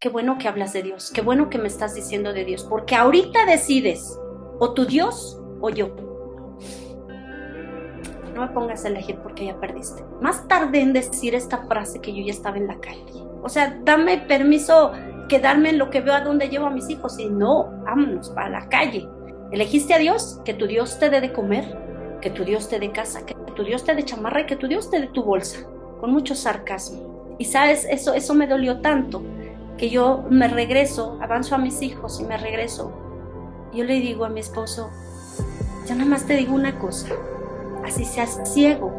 qué bueno que hablas de Dios, qué bueno que me estás diciendo de Dios, porque ahorita decides o tu Dios o yo. No me pongas a elegir porque ya perdiste. Más tardé en decir esta frase que yo ya estaba en la calle. O sea, dame permiso quedarme en lo que veo a donde llevo a mis hijos y no, vámonos para la calle. Elegiste a Dios, que tu Dios te dé de comer, que tu Dios te dé casa, que tu Dios te dé chamarra y que tu Dios te dé tu bolsa, con mucho sarcasmo. Y sabes, eso me dolió tanto que yo me regreso, avanzo a mis hijos y me regreso. Yo le digo a mi esposo, yo nada más te digo una cosa, así seas ciego,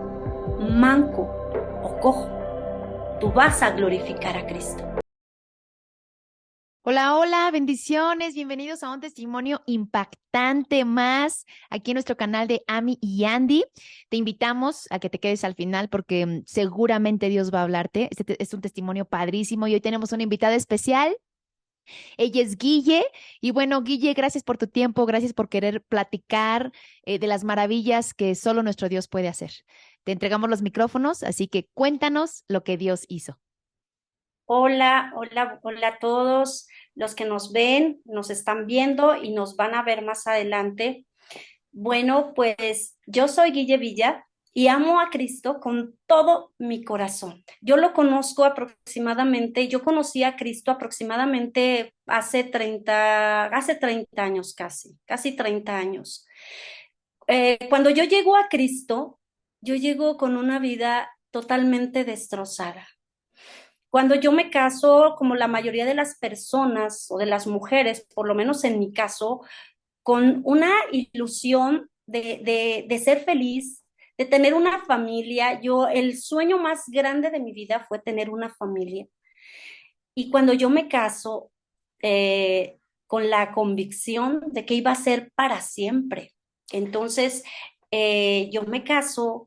manco o cojo, tú vas a glorificar a Cristo. Hola, hola, bendiciones, bienvenidos a un testimonio impactante más aquí en nuestro canal de Ami y Andy. Te invitamos a que te quedes al final porque seguramente Dios va a hablarte. Es un testimonio padrísimo y hoy tenemos una invitada especial. Ella es Guille y bueno, Guille, gracias por tu tiempo, gracias por querer platicar de las maravillas que solo nuestro Dios puede hacer. Te entregamos los micrófonos, así que cuéntanos lo que Dios hizo. Hola, hola, hola a todos los que nos ven, nos están viendo y nos van a ver más adelante. Bueno, pues yo soy Guille Villa y amo a Cristo con todo mi corazón. Yo lo conozco aproximadamente, yo conocí a Cristo aproximadamente hace 30 años casi 30 años. Cuando yo llego a Cristo, yo llego con una vida totalmente destrozada. Cuando yo me caso, como la mayoría de las personas o de las mujeres, por lo menos en mi caso, con una ilusión de ser feliz, de tener una familia. El sueño más grande de mi vida fue tener una familia. Y cuando yo me caso, con la convicción de que iba a ser para siempre. Entonces, yo me caso,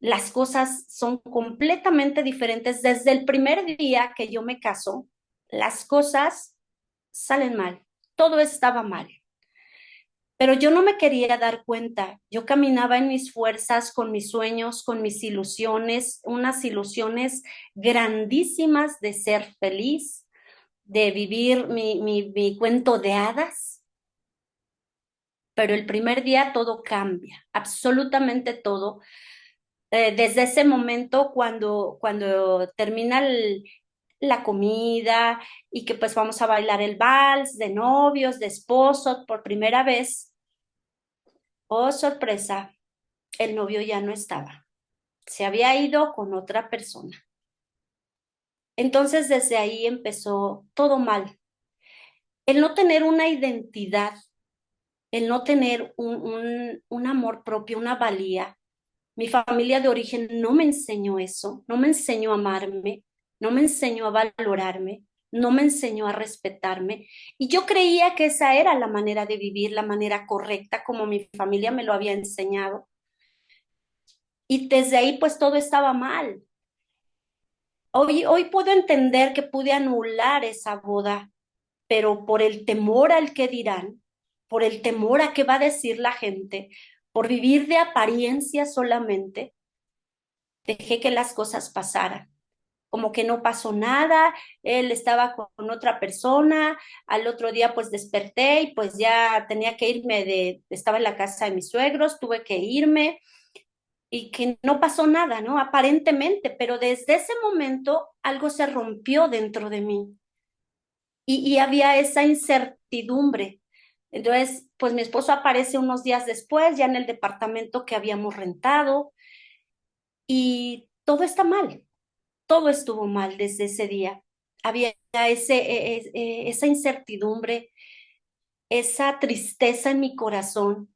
las cosas son completamente diferentes. Desde el primer día que yo me caso, las cosas salen mal, todo estaba mal. Pero yo no me quería dar cuenta. Yo caminaba en mis fuerzas, con mis sueños, con mis ilusiones, unas ilusiones grandísimas de ser feliz, de vivir mi cuento de hadas. Pero el primer día todo cambia, absolutamente todo. Desde ese momento, cuando termina la comida y que pues vamos a bailar el vals de novios, de esposos por primera vez. Oh, sorpresa, el novio ya no estaba, se había ido con otra persona. Entonces desde ahí empezó todo mal. El no tener una identidad, el no tener un amor propio, una valía. Mi familia de origen no me enseñó eso, no me enseñó a amarme, no me enseñó a valorarme, no me enseñó a respetarme. Y yo creía que esa era la manera de vivir, la manera correcta, como mi familia me lo había enseñado. Y desde ahí pues todo estaba mal. Hoy puedo entender que pude anular esa boda, pero por el temor al que dirán, por el temor a qué va a decir la gente, por vivir de apariencia solamente, dejé que las cosas pasaran. Como que no pasó nada, él estaba con otra persona, al otro día pues desperté y pues ya tenía que irme estaba en la casa de mis suegros, tuve que irme y que no pasó nada, ¿no? Aparentemente, pero desde ese momento algo se rompió dentro de mí y había esa incertidumbre. Entonces, pues mi esposo aparece unos días después, ya en el departamento que habíamos rentado y todo está mal, todo estuvo mal desde ese día. Había esa incertidumbre, esa tristeza en mi corazón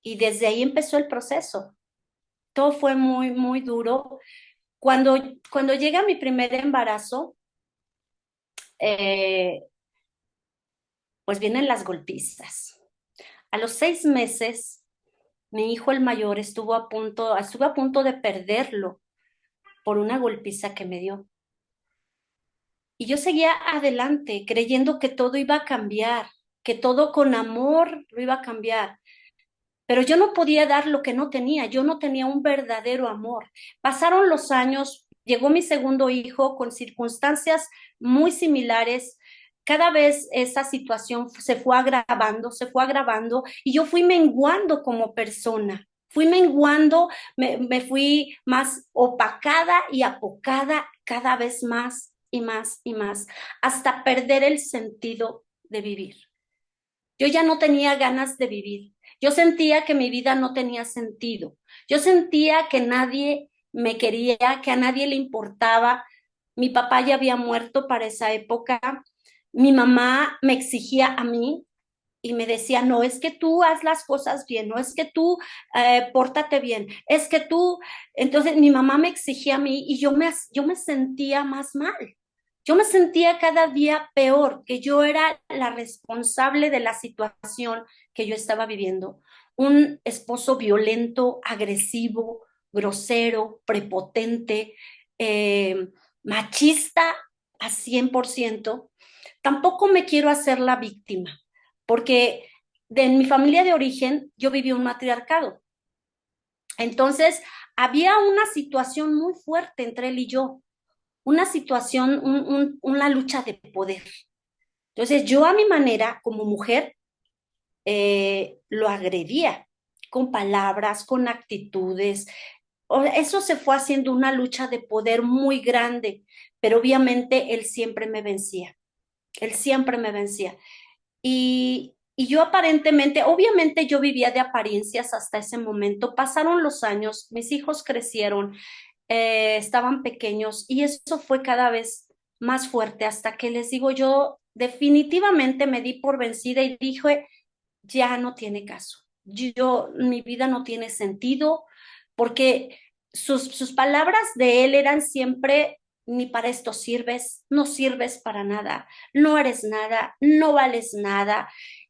y desde ahí empezó el proceso. Todo fue muy, muy duro. Cuando llega mi primer embarazo, eh, pues vienen las golpizas. A los 6 meses, mi hijo el mayor estuve a punto de perderlo por una golpiza que me dio. Y yo seguía adelante, creyendo que todo iba a cambiar, que todo con amor lo iba a cambiar. Pero yo no podía dar lo que no tenía, yo no tenía un verdadero amor. Pasaron los años, llegó mi segundo hijo con circunstancias muy similares. Cada vez esa situación se fue agravando y yo fui menguando como persona. Fui menguando, me fui más opacada y apocada cada vez más y más y más, hasta perder el sentido de vivir. Yo ya no tenía ganas de vivir. Yo sentía que mi vida no tenía sentido. Yo sentía que nadie me quería, que a nadie le importaba. Mi papá ya había muerto para esa época. Mi mamá me exigía a mí y me decía, no, es que tú haz las cosas bien, no es que tú pórtate bien, es que tú... Entonces mi mamá me exigía a mí y yo me sentía más mal. Yo me sentía cada día peor, que yo era la responsable de la situación que yo estaba viviendo. Un esposo violento, agresivo, grosero, prepotente, eh, machista a 100%. Tampoco me quiero hacer la víctima, porque en mi familia de origen yo viví un matriarcado. Entonces, había una situación muy fuerte entre él y yo, una situación, una lucha de poder. Entonces, yo a mi manera, como mujer, lo agredía con palabras, con actitudes. Eso se fue haciendo una lucha de poder muy grande, pero obviamente él siempre me vencía. Él siempre me vencía. Y yo aparentemente, obviamente yo vivía de apariencias hasta ese momento. Pasaron los años, mis hijos crecieron, estaban pequeños y eso fue cada vez más fuerte hasta que les digo, yo definitivamente me di por vencida y dije, ya no tiene caso. Mi vida no tiene sentido porque sus palabras de él eran siempre, ni para esto sirves, no sirves para nada, no eres nada, no vales nada.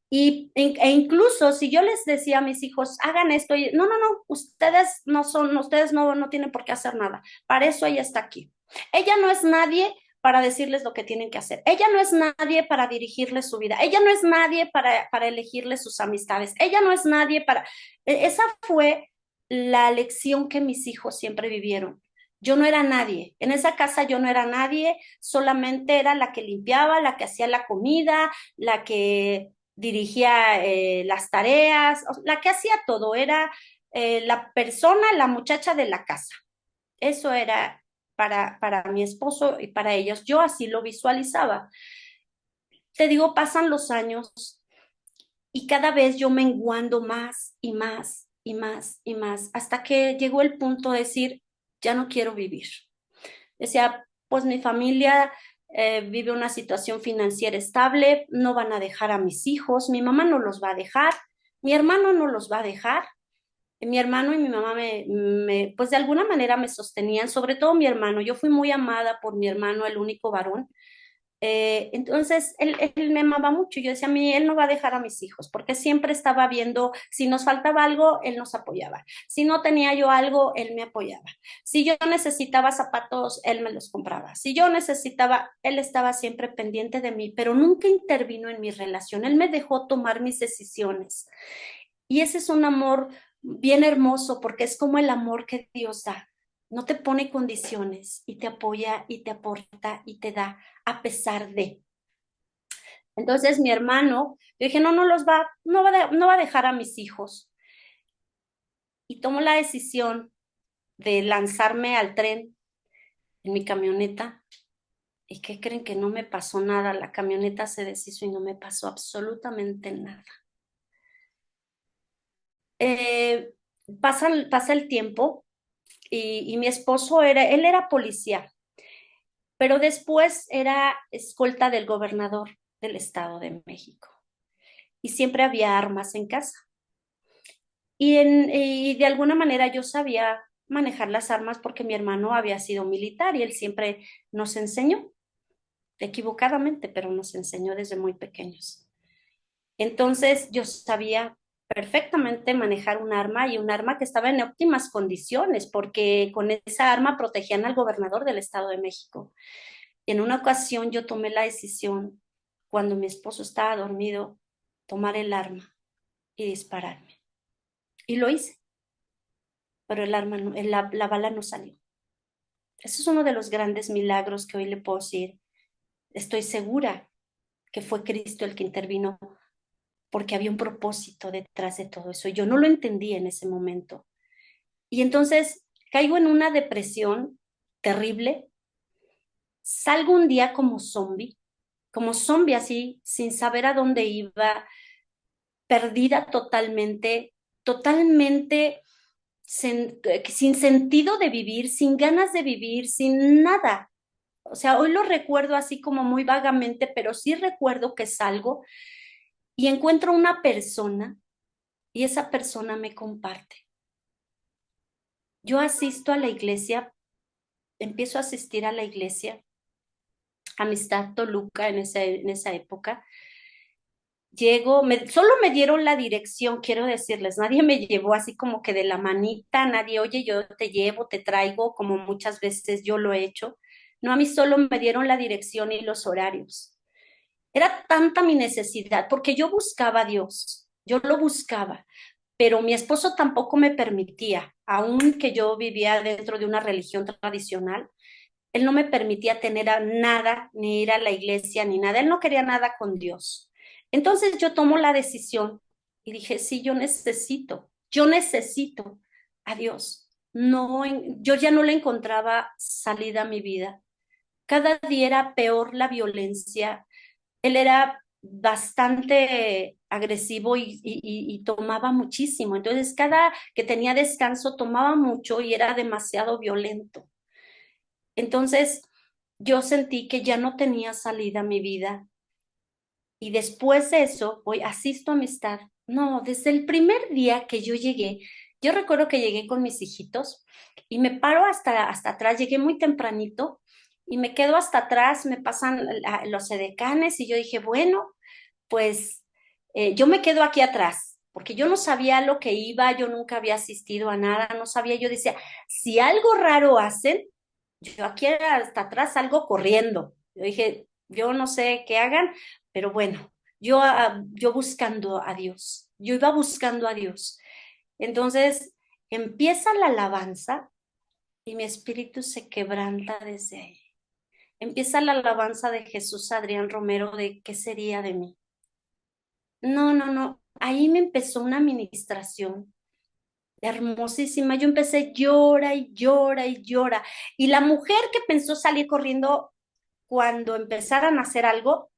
E incluso si yo les decía a mis hijos, hagan esto, no, no, no, ustedes no son, ustedes no tienen por qué hacer nada. Para eso ella está aquí. Ella no es nadie para decirles lo que tienen que hacer. Ella no es nadie para dirigirles su vida. Ella no es nadie para elegirles sus amistades. Ella no es nadie para... Esa fue la lección que mis hijos siempre vivieron. Yo no era nadie. En esa casa yo no era nadie, solamente era la que limpiaba, la que hacía la comida, la que dirigía las tareas, la que hacía todo. Era la persona, la muchacha de la casa. Eso era para mi esposo y para ellos. Yo así lo visualizaba. Te digo, pasan los años y cada vez yo menguando más y más y más y más, hasta que llegó el punto de decir, ya no quiero vivir. Decía, pues mi familia vive una situación financiera estable, no van a dejar a mis hijos, mi mamá no los va a dejar, mi hermano no los va a dejar. Mi hermano y mi mamá pues de alguna manera me sostenían, sobre todo mi hermano. Yo fui muy amada por mi hermano, el único varón. Entonces, él me amaba mucho. Yo decía, a mí, él no va a dejar a mis hijos, porque siempre estaba viendo, si nos faltaba algo, él nos apoyaba. Si no tenía yo algo, él me apoyaba. Si yo necesitaba zapatos, él me los compraba. Si yo necesitaba, él estaba siempre pendiente de mí, pero nunca intervino en mi relación. Él me dejó tomar mis decisiones. Y ese es un amor bien hermoso porque es como el amor que Dios da. No te pone condiciones y te apoya y te aporta y te da a pesar de. Entonces mi hermano, yo dije, no, no va a dejar a mis hijos. Y tomo la decisión de lanzarme al tren en mi camioneta. ¿Y qué creen? Que no me pasó nada? La camioneta se deshizo y no me pasó absolutamente nada. Eh, pasa el tiempo y mi esposo él era policía, pero después era escolta del gobernador del Estado de México y siempre había armas en casa. Y de alguna manera yo sabía manejar las armas porque mi hermano había sido militar y él siempre nos enseñó, equivocadamente, pero nos enseñó desde muy pequeños. Entonces yo sabía perfectamente manejar un arma y un arma que estaba en óptimas condiciones porque con esa arma protegían al gobernador del Estado de México. Y en una ocasión yo tomé la decisión, cuando mi esposo estaba dormido, tomar el arma y dispararme. Y lo hice, pero el arma la bala no salió. Eso es uno de los grandes milagros que hoy le puedo decir. Estoy segura que fue Cristo el que intervino porque había un propósito detrás de todo eso. Yo no lo entendí en ese momento. Y entonces caigo en una depresión terrible. Salgo un día como zombie así, sin saber a dónde iba, perdida totalmente, totalmente sin sentido de vivir, sin ganas de vivir, sin nada. O sea, hoy lo recuerdo así como muy vagamente, pero sí recuerdo que salgo y encuentro una persona y esa persona me comparte. Yo asisto a la iglesia, empiezo a asistir a la iglesia, Amistad Toluca en esa época. Llego, solo me dieron la dirección, quiero decirles, nadie me llevó así como que de la manita, nadie, oye, yo te llevo, te traigo, como muchas veces yo lo he hecho. No, a mí solo me dieron la dirección y los horarios. Era tanta mi necesidad, porque yo buscaba a Dios, yo lo buscaba, pero mi esposo tampoco me permitía, aun que yo vivía dentro de una religión tradicional, él no me permitía tener nada, ni ir a la iglesia, ni nada. Él no quería nada con Dios. Entonces yo tomo la decisión y dije, sí, yo necesito a Dios. No, yo ya no le encontraba salida a mi vida. Cada día era peor la violencia. Él era bastante agresivo y tomaba muchísimo. Entonces, cada que tenía descanso tomaba mucho y era demasiado violento. Entonces, yo sentí que ya no tenía salida a mi vida. Y después de eso, asisto a Amistad. No, desde el primer día que yo llegué, yo recuerdo que llegué con mis hijitos y me paro hasta atrás, llegué muy tempranito y me quedo hasta atrás, me pasan los edecanes y yo dije, bueno, pues yo me quedo aquí atrás, porque yo no sabía lo que iba, yo nunca había asistido a nada, no sabía, yo decía, si algo raro hacen, yo aquí hasta atrás salgo corriendo. Yo dije, yo no sé qué hagan, pero bueno, yo buscando a Dios, yo iba buscando a Dios. Entonces empieza la alabanza y mi espíritu se quebranta desde ahí. Empieza la alabanza de Jesús Adrián Romero de ¿qué sería de mí? No, no, no. Ahí me empezó una administración hermosísima. Yo empecé llora y llora y llora. Y la mujer que pensó salir corriendo cuando empezaran a hacer algo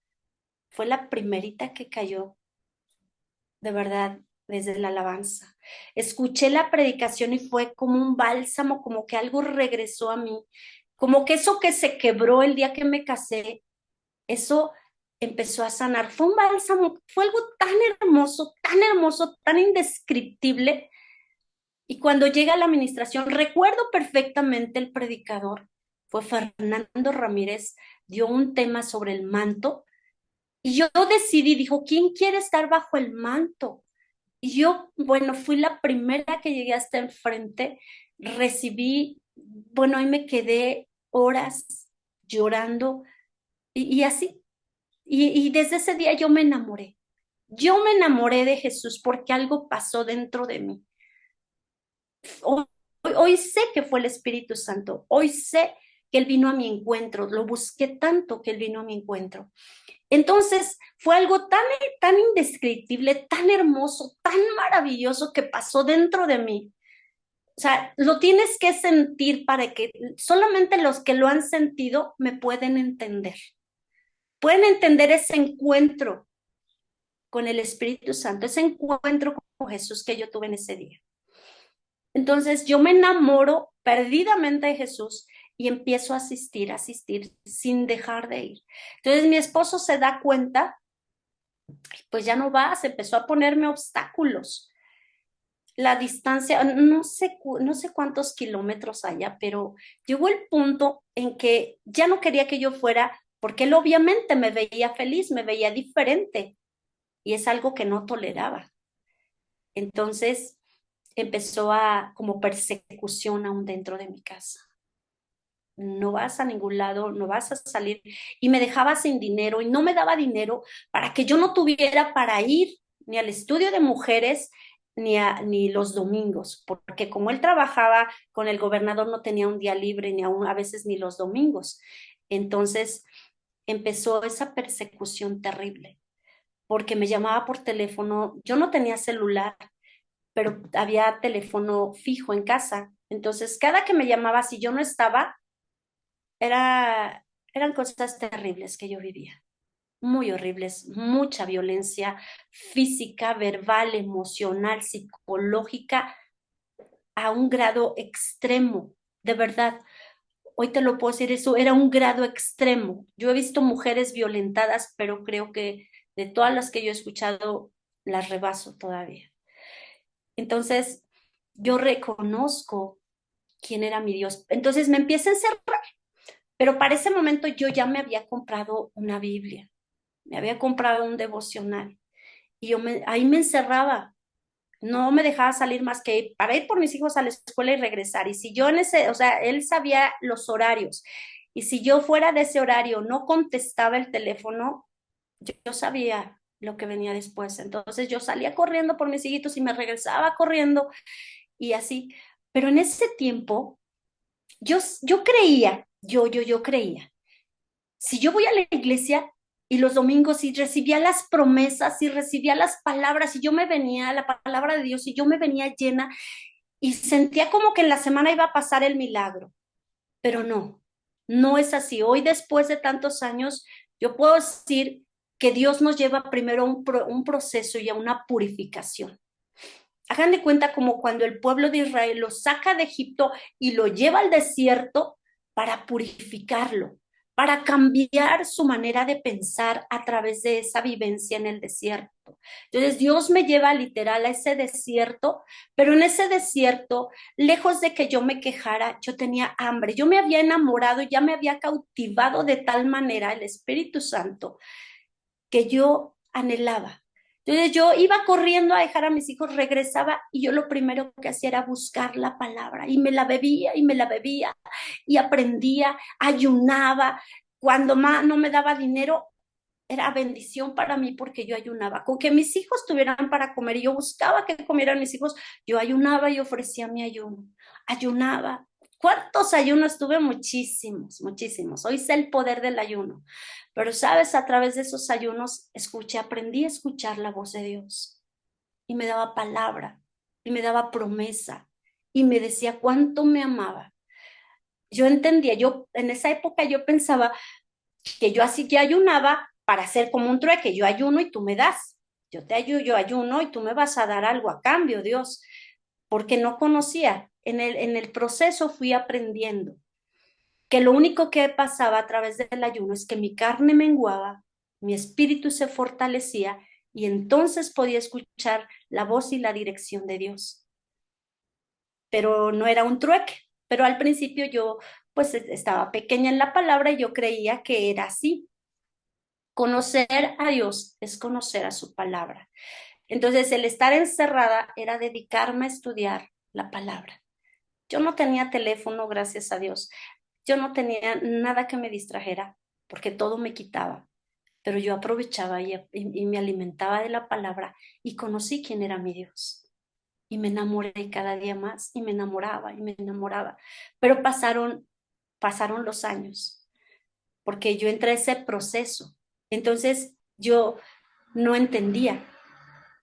fue la primerita que cayó, de verdad, desde la alabanza. Escuché la predicación y fue como un bálsamo, como que algo regresó a mí, como que eso que se quebró el día que me casé, eso empezó a sanar. Fue un bálsamo, fue algo tan hermoso, tan indescriptible. Y cuando llega la administración, recuerdo perfectamente el predicador, fue Fernando Ramírez, dio un tema sobre el manto y yo decidí, dijo, ¿quién quiere estar bajo el manto? Y yo, bueno, fui la primera que llegué hasta enfrente, recibí, bueno, ahí me quedé horas llorando y así. Y desde ese día yo me enamoré. Yo me enamoré de Jesús porque algo pasó dentro de mí. Hoy, hoy sé que fue el Espíritu Santo. Hoy sé que Él vino a mi encuentro. Lo busqué tanto que Él vino a mi encuentro. Entonces fue algo tan indescriptible, tan hermoso, tan maravilloso que pasó dentro de mí. O sea, lo tienes que sentir para que solamente los que lo han sentido me pueden entender. Pueden entender ese encuentro con el Espíritu Santo, ese encuentro con Jesús que yo tuve en ese día. Entonces yo me enamoro perdidamente de Jesús y empiezo a asistir sin dejar de ir. Entonces mi esposo se da cuenta, pues ya no va, se empezó a ponerme obstáculos. La distancia, no sé cuántos kilómetros haya, pero llegó el punto en que ya no quería que yo fuera, porque él obviamente me veía feliz, me veía diferente, y es algo que no toleraba. Entonces empezó como persecución aún dentro de mi casa. No vas a ningún lado, no vas a salir. Y me dejaba sin dinero y no me daba dinero para que yo no tuviera para ir ni al estudio de mujeres, ni los domingos, porque como él trabajaba con el gobernador no tenía un día libre, ni aún a veces ni los domingos. Entonces empezó esa persecución terrible, porque me llamaba por teléfono, yo no tenía celular, pero había teléfono fijo en casa. Entonces, cada que me llamaba, si yo no estaba, eran cosas terribles que yo vivía, muy horribles, mucha violencia física, verbal, emocional, psicológica, a un grado extremo, de verdad. Hoy te lo puedo decir, eso era un grado extremo. Yo he visto mujeres violentadas, pero creo que de todas las que yo he escuchado, las rebaso todavía. Entonces, yo reconozco quién era mi Dios. Entonces me empieza a encerrar, pero para ese momento yo ya me había comprado una Biblia, me había comprado un devocional y ahí me encerraba. No me dejaba salir más que para ir por mis hijos a la escuela y regresar. Y si yo o sea, él sabía los horarios. Y si yo fuera de ese horario no contestaba el teléfono, yo sabía lo que venía después. Entonces yo salía corriendo por mis hijitos y me regresaba corriendo y así. Pero en ese tiempo, yo creía, yo creía, si yo voy a la iglesia y los domingos y recibía las promesas y recibía las palabras y yo me venía, la palabra de Dios y yo me venía llena y sentía como que en la semana iba a pasar el milagro, pero no, no es así. Hoy, después de tantos años, yo puedo decir que Dios nos lleva primero a un proceso y a una purificación. Hagan de cuenta como cuando el pueblo de Israel lo saca de Egipto y lo lleva al desierto para purificarlo, para cambiar su manera de pensar a través de esa vivencia en el desierto. Entonces Dios me lleva literal a ese desierto, pero en ese desierto, lejos de que yo me quejara, yo tenía hambre. Yo me había enamorado, ya me había cautivado de tal manera el Espíritu Santo que yo anhelaba. Entonces yo iba corriendo a dejar a mis hijos, regresaba y yo lo primero que hacía era buscar la palabra y me la bebía y me la bebía y aprendía, ayunaba. Cuando más no me daba dinero, era bendición para mí porque yo ayunaba. Con que mis hijos tuvieran para comer y yo buscaba que comieran mis hijos, yo ayunaba y ofrecía mi ayuno. Ayunaba. ¿Cuántos ayunos tuve? Muchísimos, muchísimos. Hoy sé el poder del ayuno. Pero sabes, a través de esos ayunos escuché, aprendí a escuchar la voz de Dios y me daba palabra y me daba promesa y me decía cuánto me amaba. Yo entendía, yo en esa época yo pensaba que yo así que ayunaba para hacer como un trueque, yo ayuno y tú me das. Yo ayuno y tú me vas a dar algo a cambio, Dios, porque no conocía. En el proceso fui aprendiendo que lo único que pasaba a través del ayuno es que mi carne menguaba, mi espíritu se fortalecía y entonces podía escuchar la voz y la dirección de Dios. Pero no era un trueque, pero al principio yo pues estaba pequeña en la palabra y yo creía que era así. Conocer a Dios es conocer a su palabra. Entonces el estar encerrada era dedicarme a estudiar la palabra. Yo no tenía teléfono, gracias a Dios. Yo no tenía nada que me distrajera porque todo me quitaba, pero yo aprovechaba y me alimentaba de la palabra y conocí quién era mi Dios. Y me enamoré cada día más y me enamoraba y me enamoraba. Pero pasaron los años porque yo entré a ese proceso. Entonces yo no entendía.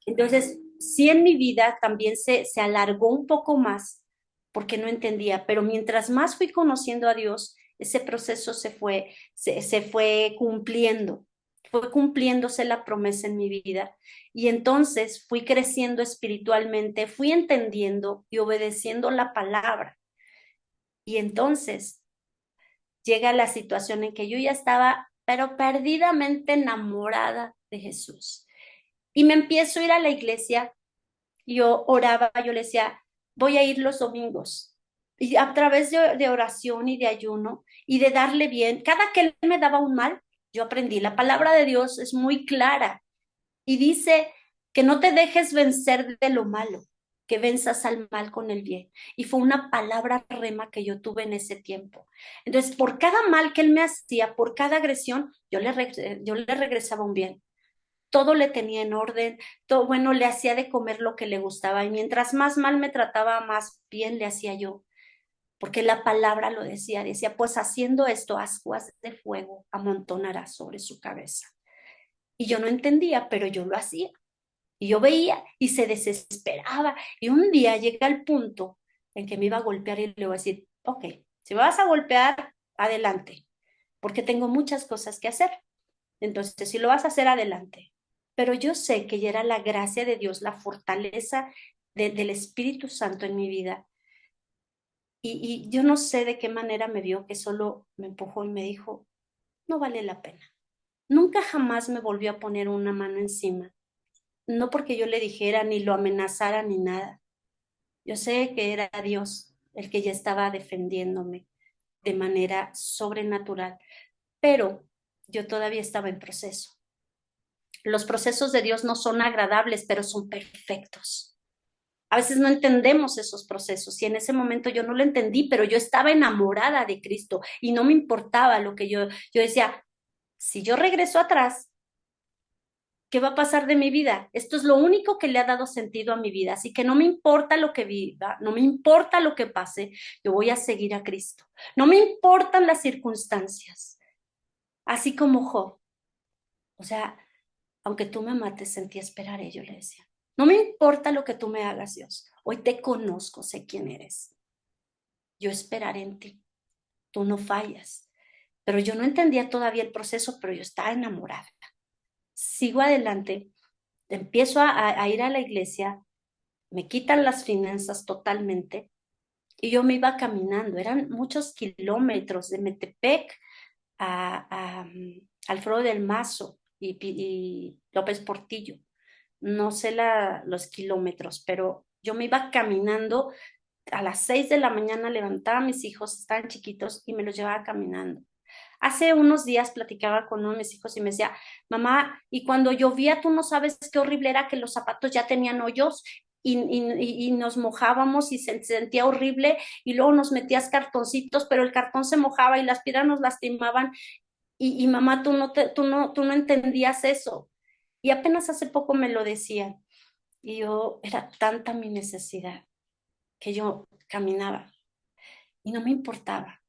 Entonces, sí en mi vida también se alargó un poco más porque no entendía, pero mientras más fui conociendo a Dios, ese proceso se fue cumpliendo, fue cumpliéndose la promesa en mi vida. Y entonces fui creciendo espiritualmente, fui entendiendo y obedeciendo la palabra. Y entonces llega la situación en que yo ya estaba, pero perdidamente enamorada de Jesús. Y me empiezo a ir a la iglesia, yo oraba, yo le decía, voy a ir los domingos. Y a través de oración y de ayuno y de darle bien, cada que él me daba un mal, yo aprendí. La palabra de Dios es muy clara y dice que no te dejes vencer de lo malo, que venzas al mal con el bien. Y fue una palabra rema que yo tuve en ese tiempo. Entonces, por cada mal que él me hacía, por cada agresión, yo le regresaba un bien. todo le tenía en orden, todo, bueno, le hacía de comer lo que le gustaba y mientras más mal me trataba, más bien le hacía yo, porque la palabra lo decía, pues haciendo esto, aguas de fuego amontonará sobre su cabeza. Y yo no entendía, pero yo lo hacía. Y yo veía y se desesperaba. Y un día llega el punto en que me iba a golpear y le voy a decir, ok, si me vas a golpear, adelante, porque tengo muchas cosas que hacer. Entonces, si lo vas a hacer, adelante. Pero yo sé que ya era la gracia de Dios, la fortaleza del Espíritu Santo en mi vida. Y yo no sé de qué manera me vio que solo me empujó y me dijo, no vale la pena. Nunca jamás me volvió a poner una mano encima. No porque yo le dijera, ni lo amenazara, ni nada. Yo sé que era Dios el que ya estaba defendiéndome de manera sobrenatural, pero yo todavía estaba en proceso. Los procesos de Dios no son agradables, pero son perfectos. A veces no entendemos esos procesos y en ese momento yo no lo entendí, pero yo estaba enamorada de Cristo y no me importaba lo que yo decía, si yo regreso atrás, ¿qué va a pasar de mi vida? Esto es lo único que le ha dado sentido a mi vida, así que no me importa lo que viva, no me importa lo que pase, yo voy a seguir a Cristo. No me importan las circunstancias, así como Job. O sea, aunque tú me mates, en ti esperaré, yo le decía. No me importa lo que tú me hagas, Dios. Hoy te conozco, sé quién eres. Yo esperaré en ti. Tú no fallas. Pero yo no entendía todavía el proceso, pero yo estaba enamorada. Sigo adelante, empiezo a ir a la iglesia, me quitan las finanzas totalmente y yo me iba caminando. Eran muchos kilómetros de Metepec a Alfredo del Mazo y López Portillo. No sé los kilómetros, pero yo me iba caminando a las 6 de la mañana, levantaba a mis hijos, estaban chiquitos, y me los llevaba caminando. Hace unos días platicaba con uno de mis hijos y me decía, mamá, y cuando llovía, tú no sabes qué horrible era que los zapatos ya tenían hoyos y nos mojábamos y se sentía horrible y luego nos metías cartoncitos, pero el cartón se mojaba y las piedras nos lastimaban y mamá, tú no entendías eso. Y apenas hace poco me lo decían y yo, era tanta mi necesidad que yo caminaba y no me importaba.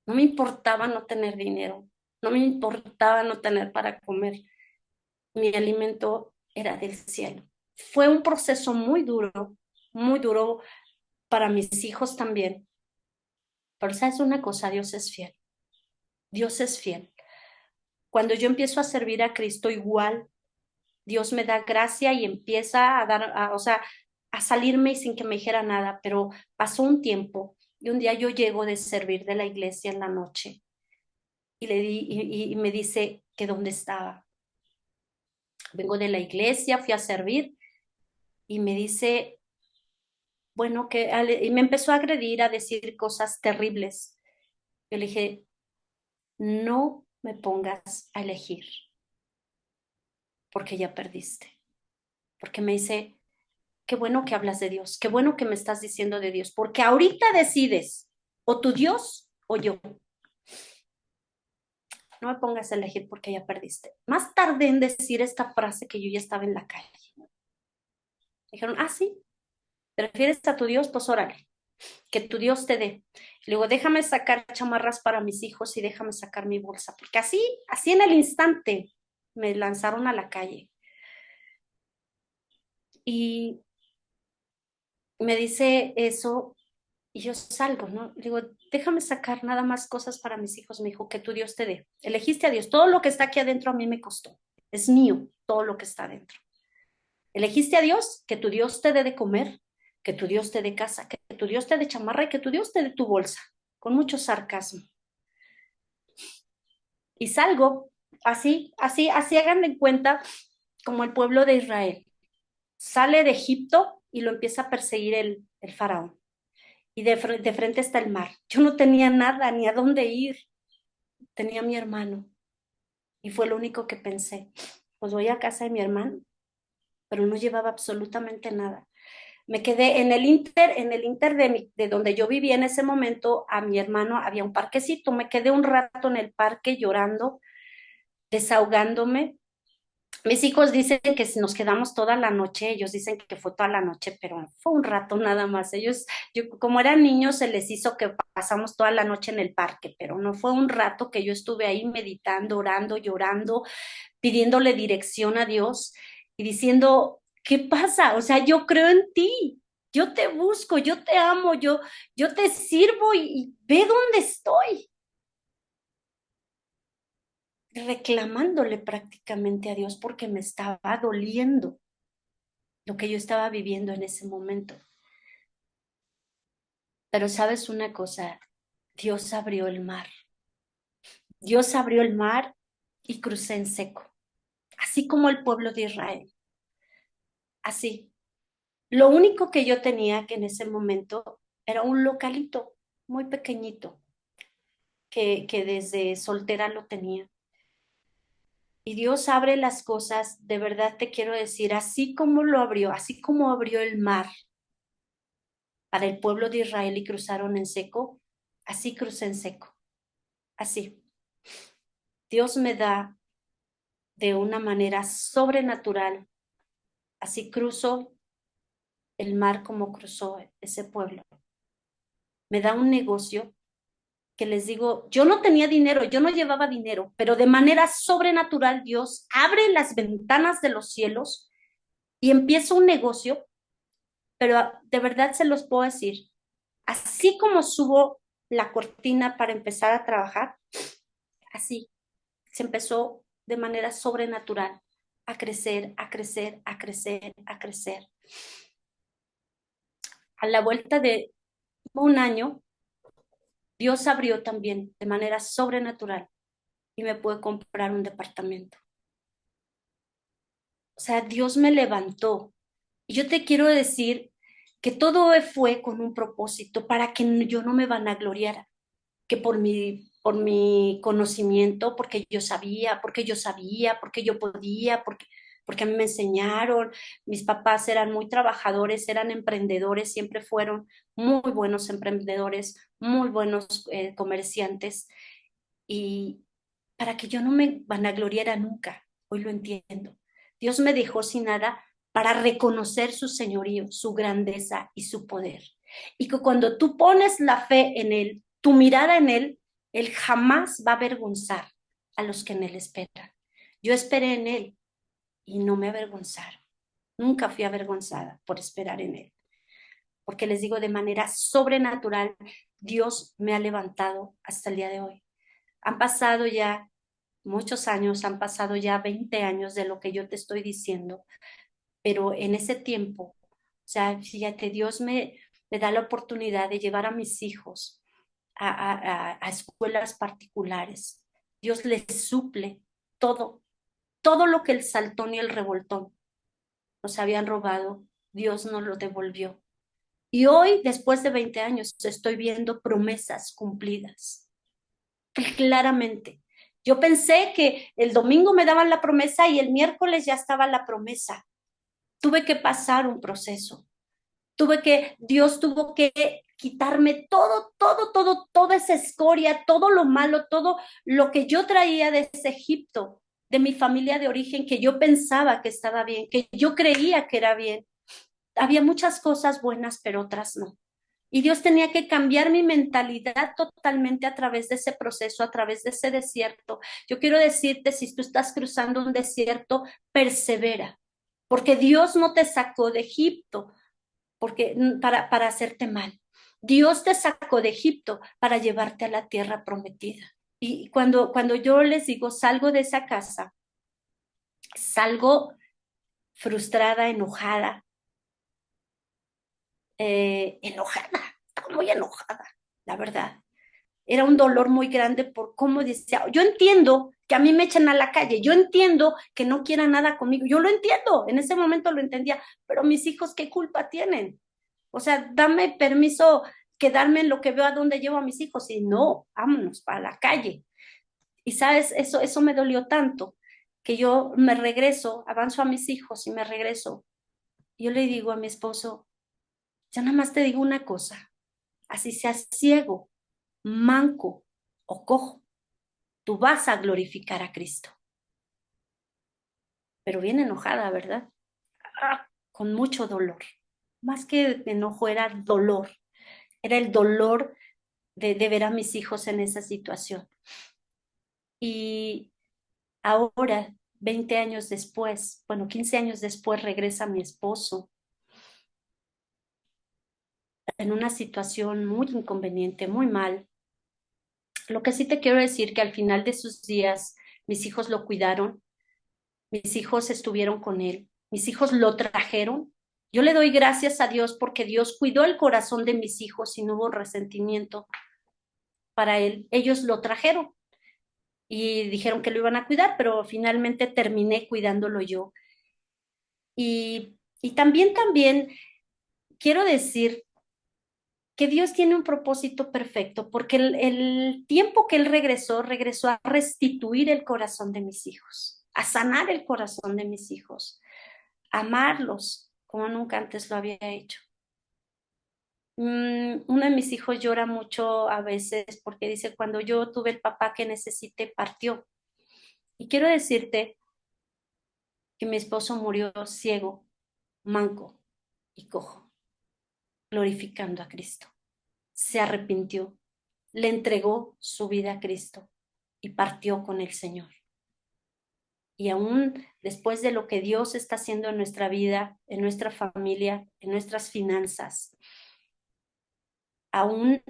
No me importaba no tener dinero, no me importaba no tener para comer. Mi alimento era del cielo. Fue un proceso muy duro para mis hijos también. Pero sabes una cosa, Dios es fiel. Dios es fiel. Cuando yo empiezo a servir a Cristo igual, Dios me da gracia y empieza a dar, o sea, a salirme sin que me dijera nada, pero pasó un tiempo y un día yo llego de servir de la iglesia en la noche y y me dice que dónde estaba. Vengo de la iglesia, fui a servir y me dice, bueno, y me empezó a agredir, a decir cosas terribles. Yo le dije, no me pongas a elegir porque ya perdiste. Porque me dice, qué bueno que hablas de Dios, qué bueno que me estás diciendo de Dios, porque ahorita decides o tu Dios o yo. No me pongas a elegir porque ya perdiste. Más tardé en decir esta frase que yo ya estaba en la calle. Dijeron, ah, sí, ¿prefieres a tu Dios? Pues órale, que tu Dios te dé. Y luego déjame sacar chamarras para mis hijos y déjame sacar mi bolsa, porque así en el instante me lanzaron a la calle. Y me dice eso y yo salgo, ¿no? Digo, déjame sacar nada más cosas para mis hijos. Me dijo, que tu Dios te dé. Elegiste a Dios. Todo lo que está aquí adentro a mí me costó. Es mío todo lo que está adentro. Elegiste a Dios, que tu Dios te dé de comer, que tu Dios te dé casa, que tu Dios te dé chamarra y que tu Dios te dé tu bolsa. Con mucho sarcasmo. Y salgo, así hagan de cuenta como el pueblo de Israel. Sale de Egipto y lo empieza a perseguir el faraón. Y de frente está el mar. Yo no tenía nada, ni a dónde ir. Tenía a mi hermano. Y fue lo único que pensé. Pues voy a casa de mi hermano, pero no llevaba absolutamente nada. Me quedé en el inter de donde yo vivía en ese momento, a mi hermano había un parquecito. Me quedé un rato en el parque llorando, desahogándome. Mis hijos dicen que si nos quedamos toda la noche, ellos dicen que fue toda la noche, pero fue un rato nada más. Ellos, como eran niños, se les hizo que pasamos toda la noche en el parque, pero no fue un rato que yo estuve ahí meditando, orando, llorando, pidiéndole dirección a Dios y diciendo, ¿qué pasa? O sea, yo creo en ti, yo te busco, yo te amo, yo te sirvo y ve dónde estoy, reclamándole prácticamente a Dios porque me estaba doliendo lo que yo estaba viviendo en ese momento. Pero sabes una cosa, Dios abrió el mar. Dios abrió el mar y crucé en seco, así como el pueblo de Israel. Así. Lo único que yo tenía que en ese momento era un localito muy pequeñito que desde soltera lo tenía. Y Dios abre las cosas, de verdad te quiero decir, así como lo abrió, así como abrió el mar para el pueblo de Israel y cruzaron en seco, así crucé en seco, así. Dios me da de una manera sobrenatural, así cruzo el mar como cruzó ese pueblo. Me da un negocio que les digo, yo no tenía dinero, yo no llevaba dinero, pero de manera sobrenatural Dios abre las ventanas de los cielos y empieza un negocio, pero de verdad se los puedo decir, así como subo la cortina para empezar a trabajar, así se empezó de manera sobrenatural a crecer, a crecer, a crecer, a crecer. A la vuelta de un año, Dios abrió también de manera sobrenatural y me pude comprar un departamento. O sea, Dios me levantó. Y yo te quiero decir que todo fue con un propósito para que yo no me vanagloriara, que por mi conocimiento, porque yo sabía, porque yo podía, porque a mí me enseñaron, mis papás eran muy trabajadores, eran emprendedores, siempre fueron muy buenos emprendedores, muy buenos comerciantes, y para que yo no me vanagloriara nunca, hoy lo entiendo. Dios me dejó sin nada para reconocer su señorío, su grandeza y su poder. Y que cuando tú pones la fe en Él, tu mirada en Él jamás va a avergonzar a los que en Él esperan. Yo esperé en Él y no me avergonzaron. Nunca fui avergonzada por esperar en Él. Porque les digo, de manera sobrenatural, Dios me ha levantado hasta el día de hoy. Han pasado ya muchos años, han pasado ya 20 años de lo que yo te estoy diciendo, pero en ese tiempo, o sea, fíjate, me da la oportunidad de llevar a mis hijos a escuelas particulares. Dios les suple todo, todo lo que el saltón y el revoltón nos habían robado, Dios nos lo devolvió. Y hoy, después de 20 años, estoy viendo promesas cumplidas claramente. Yo pensé que el domingo me daban la promesa y el miércoles ya estaba la promesa. Tuve que pasar un proceso. Dios tuvo que quitarme toda esa escoria, todo lo malo, todo lo que yo traía de ese Egipto, de mi familia de origen, que yo pensaba que estaba bien, que yo creía que era bien. Había muchas cosas buenas, pero otras no. Y Dios tenía que cambiar mi mentalidad totalmente a través de ese proceso, a través de ese desierto. Yo quiero decirte, si tú estás cruzando un desierto, persevera, porque Dios no te sacó de Egipto para hacerte mal. Dios te sacó de Egipto para llevarte a la tierra prometida. Y cuando yo les digo, salgo de esa casa, salgo frustrada, enojada, enojada, estaba muy enojada, la verdad. Era un dolor muy grande por cómo decía, yo entiendo que a mí me echen a la calle, yo entiendo que no quieran nada conmigo, yo lo entiendo, en ese momento lo entendía, pero mis hijos, ¿qué culpa tienen? O sea, dame permiso quedarme en lo que veo a dónde llevo a mis hijos y no, vámonos para la calle. Y sabes, eso me dolió tanto que yo me regreso, avanzo a mis hijos y me regreso. Yo le digo a mi esposo, ya nada más te digo una cosa, así seas ciego, manco o cojo, tú vas a glorificar a Cristo. pero bien enojada, ¿verdad? Con mucho dolor. Más que enojo, era dolor. Era el dolor de ver a mis hijos en esa situación. Y ahora, 20 años después, bueno, 15 años después, regresa mi esposo en una situación muy inconveniente, muy mal. Lo que sí te quiero decir que al final de sus días, mis hijos lo cuidaron, mis hijos estuvieron con él, mis hijos lo trajeron. Yo le doy gracias a Dios porque Dios cuidó el corazón de mis hijos y no hubo resentimiento para él. Ellos lo trajeron y dijeron que lo iban a cuidar, pero finalmente terminé cuidándolo yo. Y también quiero decir que Dios tiene un propósito perfecto, porque el tiempo que Él regresó a restituir el corazón de mis hijos, a sanar el corazón de mis hijos, a amarlos como nunca antes lo había hecho. Uno de mis hijos llora mucho a veces porque dice, cuando yo tuve el papá que necesité, partió. Y quiero decirte que mi esposo murió ciego, manco y cojo, glorificando a Cristo. Se arrepintió, le entregó su vida a Cristo y partió con el Señor. Y aún después de lo que Dios está haciendo en nuestra vida, en nuestra familia, en nuestras finanzas, aún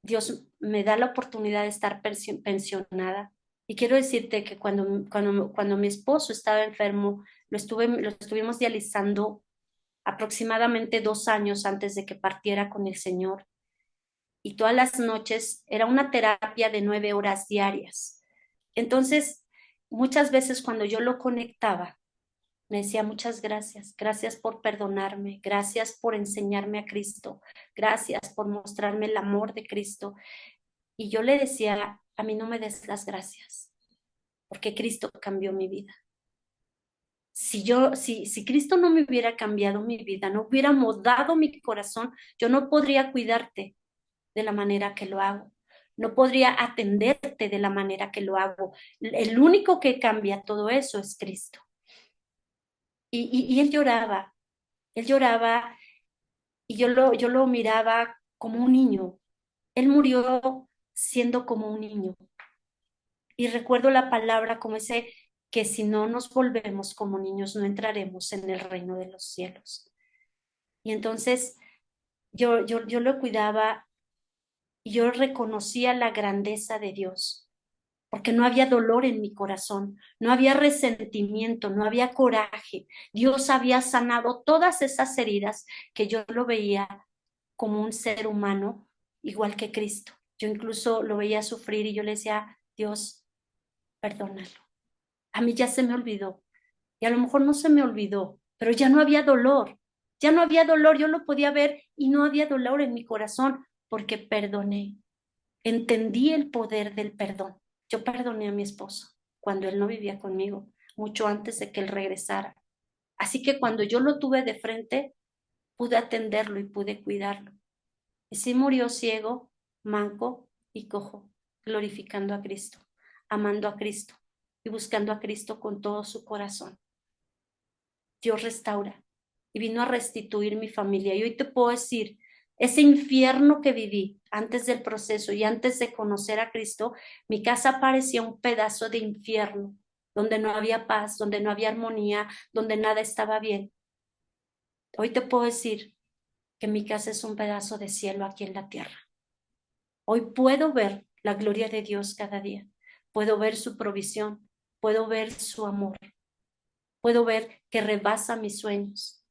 Dios me da la oportunidad de estar pensionada. Y quiero decirte que cuando mi esposo estaba enfermo, lo estuvimos dializando aproximadamente 2 años antes de que partiera con el Señor. Y todas las noches era una terapia de 9 horas diarias. Entonces, muchas veces cuando yo lo conectaba, me decía muchas gracias, gracias por perdonarme, gracias por enseñarme a Cristo, gracias por mostrarme el amor de Cristo. Y yo le decía, a mí no me des las gracias, porque Cristo cambió mi vida. Si Cristo no me hubiera cambiado mi vida, no hubiera modado mi corazón, yo no podría cuidarte de la manera que lo hago. No podría atenderte de la manera que lo hago. El único que cambia todo eso es Cristo. Y él lloraba y yo lo miraba como un niño. Él murió siendo como un niño. Y recuerdo la palabra como ese, que si no nos volvemos como niños, no entraremos en el reino de los cielos. Y entonces yo lo cuidaba y yo reconocía la grandeza de Dios, porque no había dolor en mi corazón, no había resentimiento, no había coraje. Dios había sanado todas esas heridas que yo lo veía como un ser humano, igual que Cristo. Yo incluso lo veía sufrir y yo le decía, Dios, perdónalo. A mí ya se me olvidó. Y a lo mejor no se me olvidó, pero ya no había dolor. Ya no había dolor, yo lo podía ver y no había dolor en mi corazón porque perdoné. Entendí el poder del perdón. Yo perdoné a mi esposo cuando él no vivía conmigo, mucho antes de que él regresara. Así que cuando yo lo tuve de frente, pude atenderlo y pude cuidarlo. Y sí murió ciego, manco y cojo, glorificando a Cristo, amando a Cristo y buscando a Cristo con todo su corazón. Dios restaura y vino a restituir mi familia. Y hoy te puedo decir, ese infierno que viví antes del proceso y antes de conocer a Cristo, mi casa parecía un pedazo de infierno, donde no había paz, donde no había armonía, donde nada estaba bien. Hoy te puedo decir que mi casa es un pedazo de cielo aquí en la tierra. Hoy puedo ver la gloria de Dios cada día. Puedo ver su provisión, puedo ver su amor, puedo ver que rebasa mis sueños.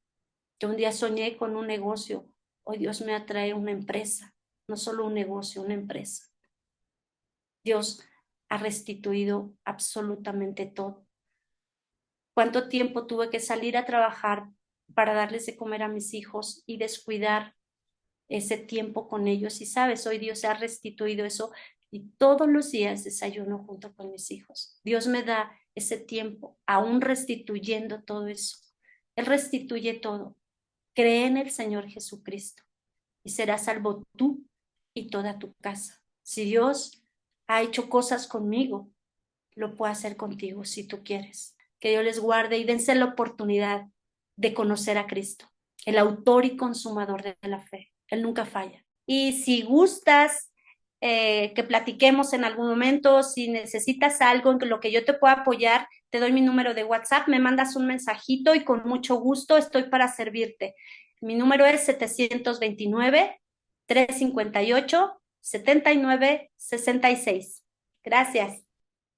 Yo un día soñé con un negocio, hoy Dios me atrae una empresa, no solo un negocio, una empresa. Dios ha restituido absolutamente todo. ¿Cuánto tiempo tuve que salir a trabajar para darles de comer a mis hijos y descuidar ese tiempo con ellos? Y sabes, hoy Dios ha restituido eso y todos los días desayuno junto con mis hijos. Dios me da ese tiempo, aún restituyendo todo eso. Él restituye todo. Cree en el Señor Jesucristo y serás salvo tú y toda tu casa. Si Dios ha hecho cosas conmigo, lo puede hacer contigo si tú quieres. que Dios les guarde y dense la oportunidad de conocer a Cristo, el autor y consumador de la fe. Él nunca falla. Y si gustas que platiquemos en algún momento, si necesitas algo en lo que yo te pueda apoyar, te doy mi número de WhatsApp, me mandas un mensajito y con mucho gusto estoy para servirte. Mi número es 729-358-7966. Gracias.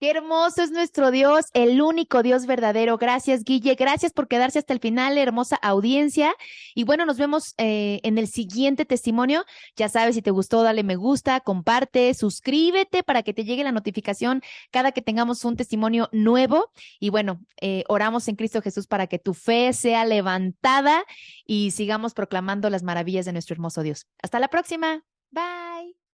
Qué hermoso es nuestro Dios, el único Dios verdadero. Gracias, Guille. Gracias por quedarse hasta el final, hermosa audiencia. Y bueno, nos vemos en el siguiente testimonio. Ya sabes, si te gustó, dale me gusta, comparte, suscríbete para que te llegue la notificación cada que tengamos un testimonio nuevo. Y bueno, oramos en Cristo Jesús para que tu fe sea levantada y sigamos proclamando las maravillas de nuestro hermoso Dios. Hasta la próxima. Bye.